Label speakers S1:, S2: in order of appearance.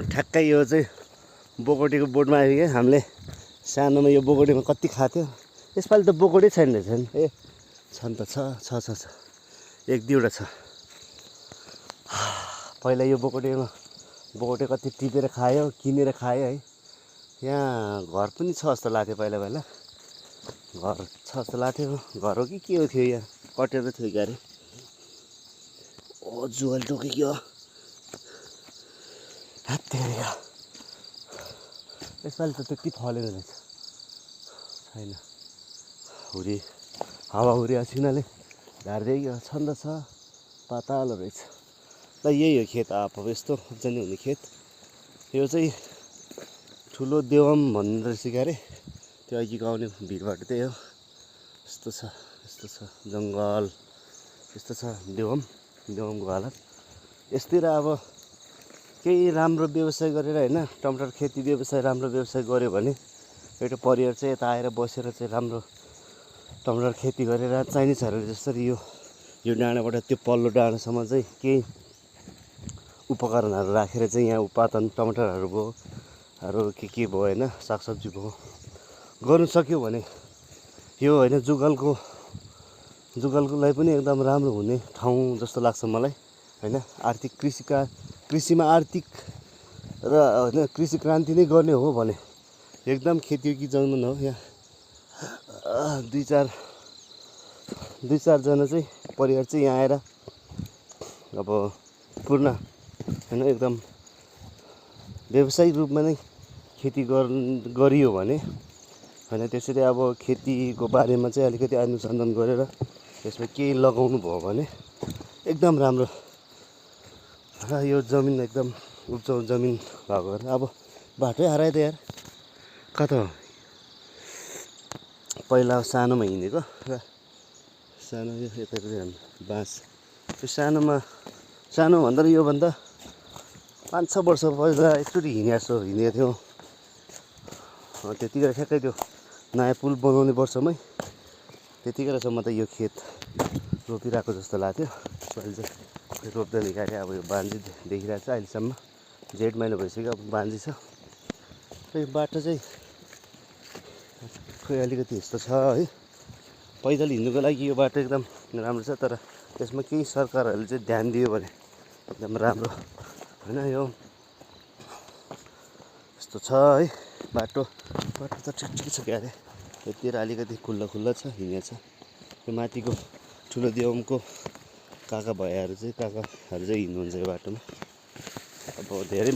S1: ठ्याक्कै यो चाहिँ बोकोटीको बोटमा आयो क्या। हामीले सानोमा यो बोकोटीमा कति खाथ्यो। यसपालि त बोकोटी छैन रहेछ नि। ए छन् त छ एक दुईवटा छ। पहिला यो बोकोटी कति टिपेर खायो, किनेर खायो है। यहाँ घर पनि छ जस्तो लाग्थ्यो पहिला घर छ जस्तो लाग्थ्यो। घर हो कि के हो थियो यहाँ कटेर थियो क्यारे। ओ जुवाले टोकेको हात्तेरिका। यसपालि त त्यति फलेन रहेछ छैन। हावाहुरी असिनाले झार्दै गयो। छन् त छ पातालो रहेछ। ल यही हो खेत। अब यस्तो उब्जनी हुने खेत। यो चाहिँ ठुलो देवम भन्दो रहेछ क्यारे। त्यो अघिको आउने भिडबाट त्यही हो। यस्तो छ जङ्गल। यस्तो छ देवमको हालत। यस्तै र अब केही राम्रो व्यवसाय गरेर होइन, टमाटर खेती व्यवसाय राम्रो व्यवसाय गऱ्यो भने एउटा परिवार चाहिँ यता आएर बसेर चाहिँ राम्रो टमाटर खेती गरेर चाइनिजहरूले जसरी यो डाँडाबाट त्यो पल्लो डाँडासम्म चाहिँ केही उपकरणहरू राखेर चाहिँ यहाँ उत्पादन टमाटरहरू भयो अरू के भयो होइन, सागसब्जी भयो गर्नु सक्यो भने यो होइन जुगलकोलाई पनि एकदम राम्रो हुने ठाउँ जस्तो लाग्छ मलाई होइन। कृषिमा आर्थिक र होइन कृषि क्रान्ति नै गर्ने हो भने एकदम खेतीयोगी जमिन हो। यहाँ दुई चारजना चाहिँ परिवार चाहिँ यहाँ आएर अब पूर्ण होइन एकदम व्यावसायिक रूपमा नै खेती गरियो भने होइन, त्यसरी अब खेतीको बारेमा चाहिँ अलिकति अनुसन्धान गरेर त्यसमा केही लगाउनु भयो भने एकदम राम्रो र यो जमिन एकदम उब्जाउ जमिन भएको भएर। अब बाटै हरायो त यार। कता हो पहिला सानोमा हिँडेको र सानो यता बाँस त्यो सानो भन्दा योभन्दा 5-6 वर्ष पहिला एकचोटि हिँडेको थियो। त्यतिखेर ठ्याक्कै त्यो नयाँ पुल बनाउने वर्षमै त्यतिखेरसम्म त यो खेत रोपिरहेको जस्तो लाग्थ्यो। अहिले चाहिँ रोप्दैन क्यारे। अब यो बान्जी देखिरहेको छ अहिलेसम्म। जेठ महिना भइसक्यो अब बान्जी छ। यो बाटो चाहिँ खोइ अलिकति यस्तो छ है। पैदल हिँड्नुको लागि यो बाटो एकदम राम्रो छ। तर त्यसमा केही सरकारहरूले चाहिँ ध्यान दियो भने एकदम राम्रो होइन। यो यस्तो छ है बाटो त ठिक छ क्यारे। यतिर अलिकति खुल्ला छ हिँड्ने छ। यो माथिको ठुलो देवमको काकाहरू चाहिँ हिँड्नुहुन्छ यो बाटोमा। अब धेरै